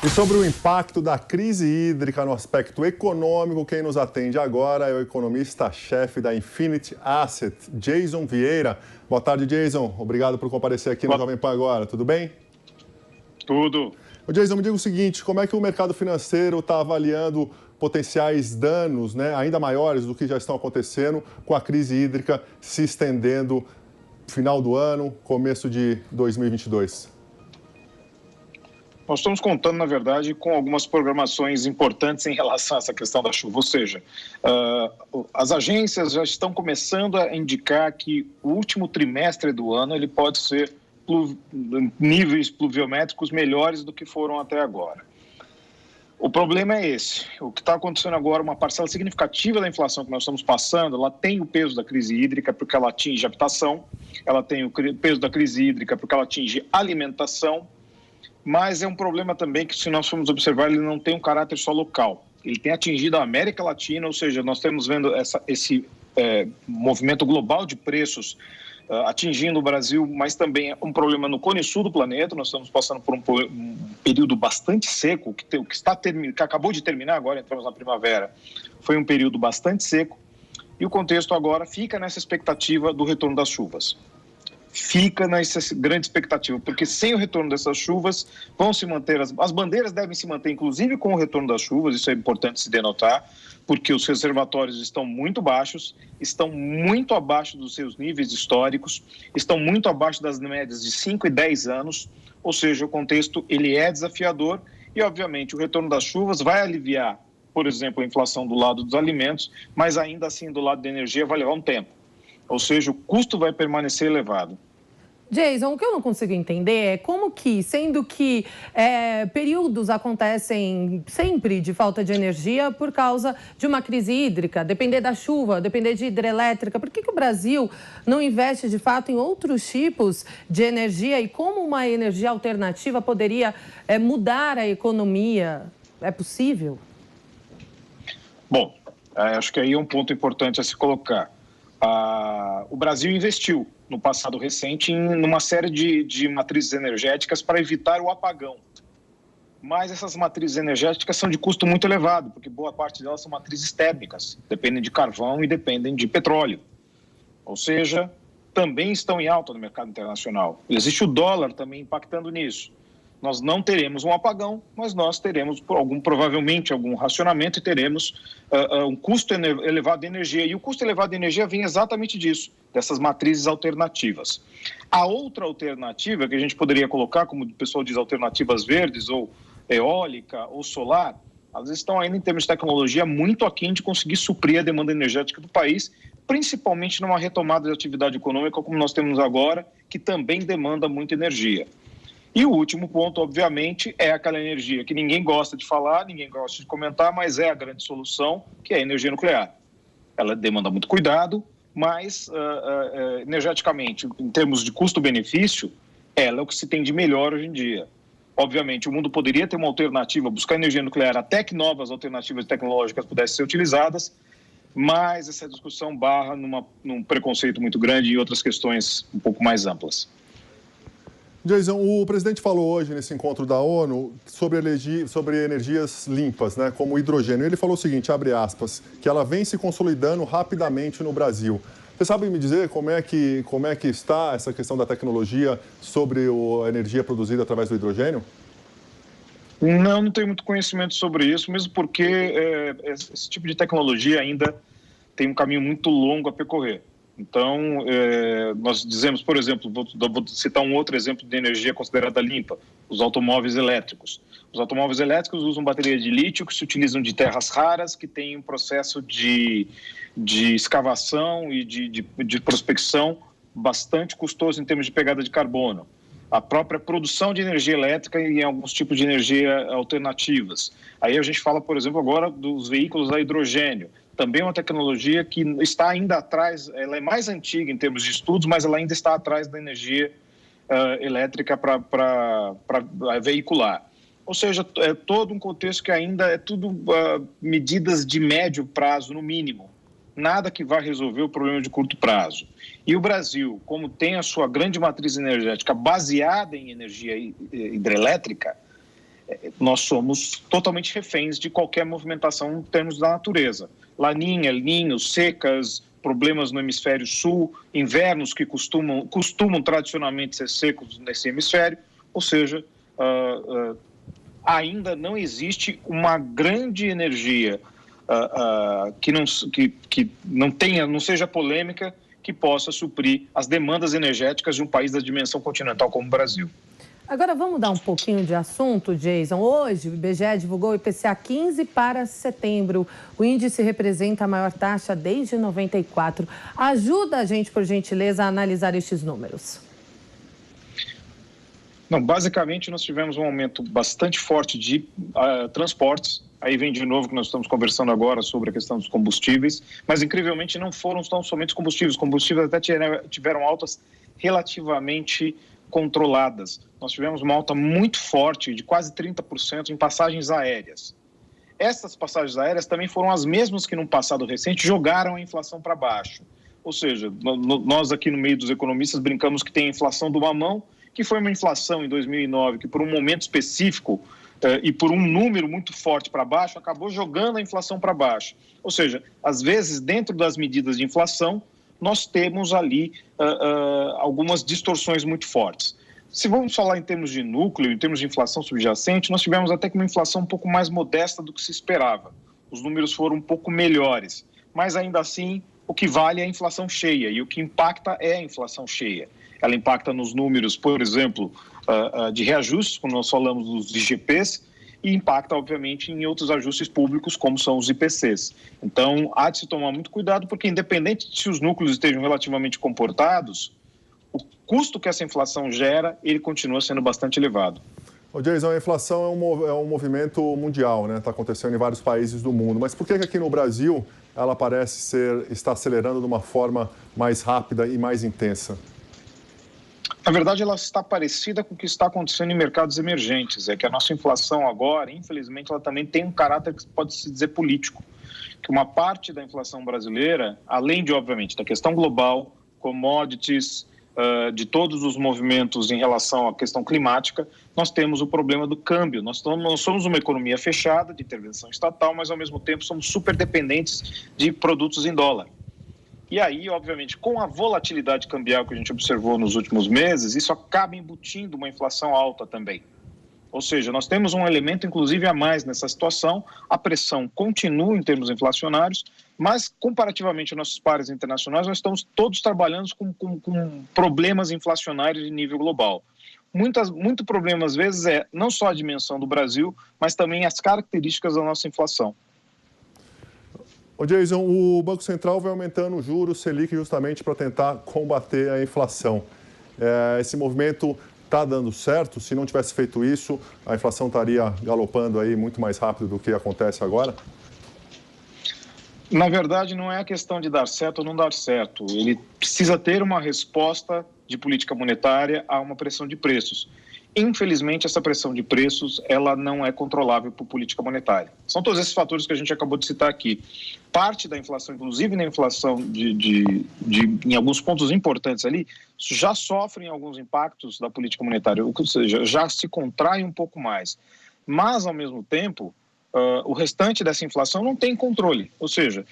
E sobre o impacto da crise hídrica no aspecto econômico, quem nos atende agora é o economista-chefe da Infinity Asset, Jason Vieira. Boa tarde, Jason. Obrigado por comparecer aqui no Jovem Pan agora. Tudo bem? Tudo. Ô, Jason, me diga o seguinte, como é que o mercado financeiro está avaliando potenciais danos, ainda maiores do que já estão acontecendo com a crise hídrica se estendendo final do ano, começo de 2022? Nós estamos contando, na verdade, com algumas programações importantes em relação a essa questão da chuva. Ou seja, as agências já estão começando a indicar que o último trimestre do ano ele pode ser níveis pluviométricos melhores do que foram até agora. O problema é esse. O que está acontecendo agora, uma parcela significativa da inflação que nós estamos passando, ela tem o peso da crise hídrica porque ela atinge a habitação, ela tem o peso da crise hídrica porque ela atinge a alimentação, mas é um problema também que, se nós formos observar, ele não tem um caráter só local. Ele tem atingido a América Latina, ou seja, nós estamos vendo esse movimento global de preços atingindo o Brasil, mas também é um problema no cone sul do planeta. Nós estamos passando por um período bastante seco, que acabou de terminar agora, entramos na primavera. Foi um período bastante seco e o contexto agora fica nessa expectativa do retorno das chuvas. Fica nessa grande expectativa, porque sem o retorno dessas chuvas vão se manter, as bandeiras devem se manter, inclusive com o retorno das chuvas, isso é importante se denotar, porque os reservatórios estão muito baixos, estão muito abaixo dos seus níveis históricos, estão muito abaixo das médias de 5 e 10 anos, ou seja, o contexto ele é desafiador e, obviamente, o retorno das chuvas vai aliviar, por exemplo, a inflação do lado dos alimentos, mas ainda assim do lado da energia vai levar um tempo. Ou seja, o custo vai permanecer elevado. Jason, o que eu não consigo entender é como que, sendo que períodos acontecem sempre de falta de energia por causa de uma crise hídrica, depender da chuva, depender de hidrelétrica, por que o Brasil não investe de fato em outros tipos de energia e como uma energia alternativa poderia mudar a economia? É possível? Bom, acho que aí é um ponto importante a se colocar. O Brasil investiu no passado recente em uma série de matrizes energéticas para evitar o apagão. Mas essas matrizes energéticas são de custo muito elevado, porque boa parte delas são matrizes térmicas, dependem de carvão e dependem de petróleo. Ou seja, também estão em alta no mercado internacional. Existe o dólar também impactando nisso. Nós não teremos um apagão, mas nós teremos provavelmente algum racionamento e teremos um custo elevado de energia. E o custo elevado de energia vem exatamente disso, dessas matrizes alternativas. A outra alternativa que a gente poderia colocar, como o pessoal diz, alternativas verdes ou eólica ou solar, elas estão ainda em termos de tecnologia muito aquém de conseguir suprir a demanda energética do país, principalmente numa retomada de atividade econômica como nós temos agora, que também demanda muita energia. E o último ponto, obviamente, é aquela energia que ninguém gosta de falar, ninguém gosta de comentar, mas é a grande solução, que é a energia nuclear. Ela demanda muito cuidado, mas energeticamente, em termos de custo-benefício, ela é o que se tem de melhor hoje em dia. Obviamente, o mundo poderia ter uma alternativa, buscar energia nuclear até que novas alternativas tecnológicas pudessem ser utilizadas, mas essa discussão barra num preconceito muito grande e outras questões um pouco mais amplas. Jason, o presidente falou hoje nesse encontro da ONU sobre energias limpas, como o hidrogênio. Ele falou o seguinte, abre aspas, que ela vem se consolidando rapidamente no Brasil. Você sabe me dizer como é que está essa questão da tecnologia sobre a energia produzida através do hidrogênio? Não tenho muito conhecimento sobre isso, mesmo porque esse tipo de tecnologia ainda tem um caminho muito longo a percorrer. Então, nós dizemos, por exemplo, vou citar um outro exemplo de energia considerada limpa, os automóveis elétricos. Os automóveis elétricos usam bateria de lítio que se utilizam de terras raras, que têm um processo de escavação e de prospecção bastante custoso em termos de pegada de carbono. A própria produção de energia elétrica e alguns tipos de energia alternativas. Aí a gente fala, por exemplo, agora dos veículos a hidrogênio. Também é uma tecnologia que está ainda atrás, ela é mais antiga em termos de estudos, mas ela ainda está atrás da energia elétrica para veicular. Ou seja, é todo um contexto que ainda é tudo medidas de médio prazo, no mínimo. Nada que vá resolver o problema de curto prazo. E o Brasil, como tem a sua grande matriz energética baseada em energia hidrelétrica, nós somos totalmente reféns de qualquer movimentação em termos da natureza. Laninha, El Niño, secas, problemas no hemisfério sul, invernos que costumam tradicionalmente ser secos nesse hemisfério, ou seja, ainda não existe uma grande energia que não seja polêmica, que possa suprir as demandas energéticas de um país da dimensão continental como o Brasil. Agora vamos mudar um pouquinho de assunto, Jason. Hoje o IBGE divulgou o IPCA 15 para setembro. O índice representa a maior taxa desde 94. Ajuda a gente, por gentileza, a analisar estes números. Não, basicamente nós tivemos um aumento bastante forte de transportes. Aí vem de novo que nós estamos conversando agora sobre a questão dos combustíveis, mas incrivelmente não foram tão somente combustíveis. Os combustíveis até tiveram altas relativamente controladas. Nós tivemos uma alta muito forte, de quase 30% em passagens aéreas. Essas passagens aéreas também foram as mesmas que no passado recente jogaram a inflação para baixo. Ou seja, nós aqui no meio dos economistas brincamos que tem a inflação do mamão, que foi uma inflação em 2009, que por um momento específico e por um número muito forte para baixo, acabou jogando a inflação para baixo. Ou seja, às vezes, dentro das medidas de inflação, nós temos ali algumas distorções muito fortes. Se vamos falar em termos de núcleo, em termos de inflação subjacente, nós tivemos até que uma inflação um pouco mais modesta do que se esperava. Os números foram um pouco melhores, mas ainda assim o que vale é a inflação cheia e o que impacta é a inflação cheia. Ela impacta nos números, por exemplo, de reajustes, quando nós falamos dos IGPs, e impacta, obviamente, em outros ajustes públicos, como são os IPCs. Então, há de se tomar muito cuidado, porque independente de se os núcleos estejam relativamente comportados, o custo que essa inflação gera, ele continua sendo bastante elevado. Ô Jason, a inflação é um movimento mundial, né? Está acontecendo em vários países do mundo. Mas por que aqui no Brasil ela parece estar acelerando de uma forma mais rápida e mais intensa? Na verdade, ela está parecida com o que está acontecendo em mercados emergentes. É que a nossa inflação agora, infelizmente, ela também tem um caráter que pode se dizer político. Que uma parte da inflação brasileira, além de, obviamente, da questão global, commodities, de todos os movimentos em relação à questão climática, nós temos o problema do câmbio. Nós somos uma economia fechada, de intervenção estatal, mas, ao mesmo tempo, somos super dependentes de produtos em dólar. E aí, obviamente, com a volatilidade cambial que a gente observou nos últimos meses, isso acaba embutindo uma inflação alta também. Ou seja, nós temos um elemento, inclusive, a mais nessa situação. A pressão continua em termos inflacionários, mas, comparativamente aos nossos pares internacionais, nós estamos todos trabalhando com problemas inflacionários de nível global. Muito problema, às vezes, é não só a dimensão do Brasil, mas também as características da nossa inflação. Ô Jason, o Banco Central vai aumentando o juros Selic justamente para tentar combater a inflação. Esse movimento está dando certo? Se não tivesse feito isso, a inflação estaria galopando aí muito mais rápido do que acontece agora? Na verdade, não é a questão de dar certo ou não dar certo. Ele precisa ter uma resposta de política monetária a uma pressão de preços. Infelizmente, essa pressão de preços ela não é controlável por política monetária. São todos esses fatores que a gente acabou de citar aqui. Parte da inflação, inclusive na inflação em alguns pontos importantes ali, já sofrem alguns impactos da política monetária, ou seja, já se contrai um pouco mais. Mas, ao mesmo tempo, o restante dessa inflação não tem controle. Ou seja,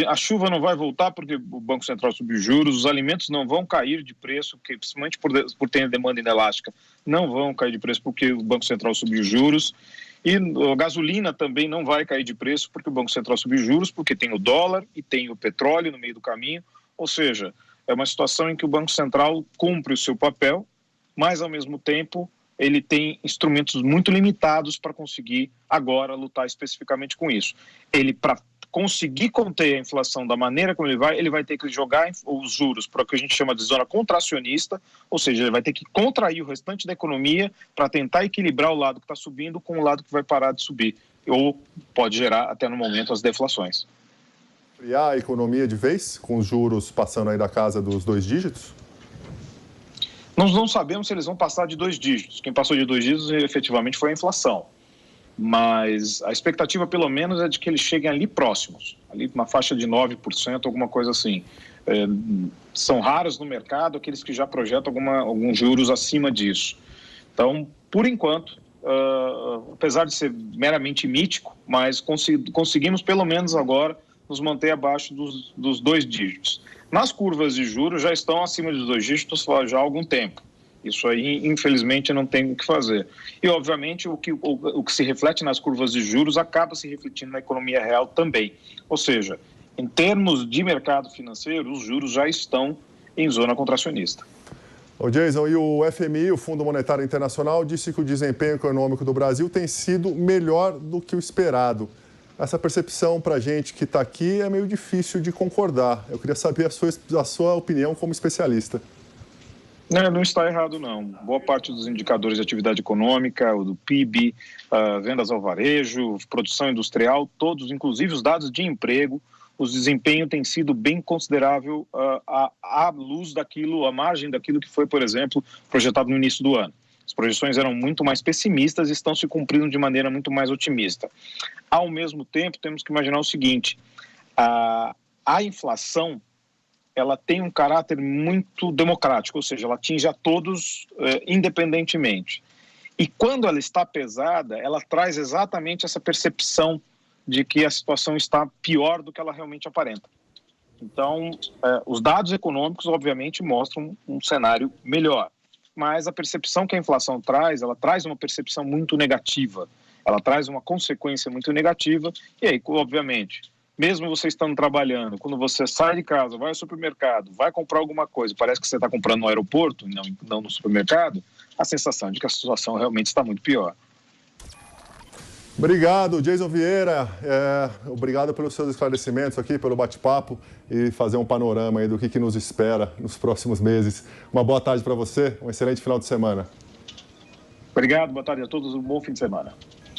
a chuva não vai voltar porque o Banco Central subiu juros, os alimentos não vão cair de preço, porque, principalmente por ter demanda inelástica, não vão cair de preço porque o Banco Central subiu juros. E a gasolina também não vai cair de preço porque o Banco Central subiu juros, porque tem o dólar e tem o petróleo no meio do caminho. Ou seja, é uma situação em que o Banco Central cumpre o seu papel, mas, ao mesmo tempo, ele tem instrumentos muito limitados para conseguir agora lutar especificamente com isso. Ele, para conseguir conter a inflação da maneira como ele vai ter que jogar os juros para o que a gente chama de zona contracionista, ou seja, ele vai ter que contrair o restante da economia para tentar equilibrar o lado que está subindo com o lado que vai parar de subir, ou pode gerar até no momento as deflações. Friar a economia de vez, com os juros passando aí da casa dos 2 dígitos? Nós não sabemos se eles vão passar de 2 dígitos. Quem passou de 2 dígitos efetivamente foi a inflação. Mas a expectativa, pelo menos, é de que eles cheguem ali próximos, ali na faixa de 9%, alguma coisa assim. São raros no mercado aqueles que já projetam alguns juros acima disso. Então, por enquanto, apesar de ser meramente mítico, mas conseguimos pelo menos agora nos manter abaixo dos 2 dígitos. Nas curvas de juros já estão acima dos 2 dígitos já há algum tempo. Isso aí, infelizmente, não tem o que fazer. E, obviamente, o que se reflete nas curvas de juros acaba se refletindo na economia real também. Ou seja, em termos de mercado financeiro, os juros já estão em zona contracionista. O Jason, e o FMI, o Fundo Monetário Internacional, disse que o desempenho econômico do Brasil tem sido melhor do que o esperado. Essa percepção para a gente que está aqui é meio difícil de concordar. Eu queria saber a sua opinião como especialista. Não está errado, não. Boa parte dos indicadores de atividade econômica, o do PIB, vendas ao varejo, produção industrial, todos, inclusive os dados de emprego, o desempenho tem sido bem considerável à luz daquilo, à margem daquilo que foi, por exemplo, projetado no início do ano. As projeções eram muito mais pessimistas e estão se cumprindo de maneira muito mais otimista. Ao mesmo tempo, temos que imaginar o seguinte, a inflação, ela tem um caráter muito democrático, ou seja, ela atinge a todos independentemente. E quando ela está pesada, ela traz exatamente essa percepção de que a situação está pior do que ela realmente aparenta. Então, os dados econômicos, obviamente, mostram um cenário melhor. Mas a percepção que a inflação traz, ela traz uma percepção muito negativa. Ela traz uma consequência muito negativa. E aí, obviamente, mesmo você estando trabalhando, quando você sai de casa, vai ao supermercado, vai comprar alguma coisa, parece que você está comprando no aeroporto, não no supermercado, a sensação de que a situação realmente está muito pior. Obrigado, Jason Vieira. Obrigado pelos seus esclarecimentos aqui, pelo bate-papo e fazer um panorama aí do que nos espera nos próximos meses. Uma boa tarde para você, um excelente final de semana. Obrigado, boa tarde a todos, um bom fim de semana.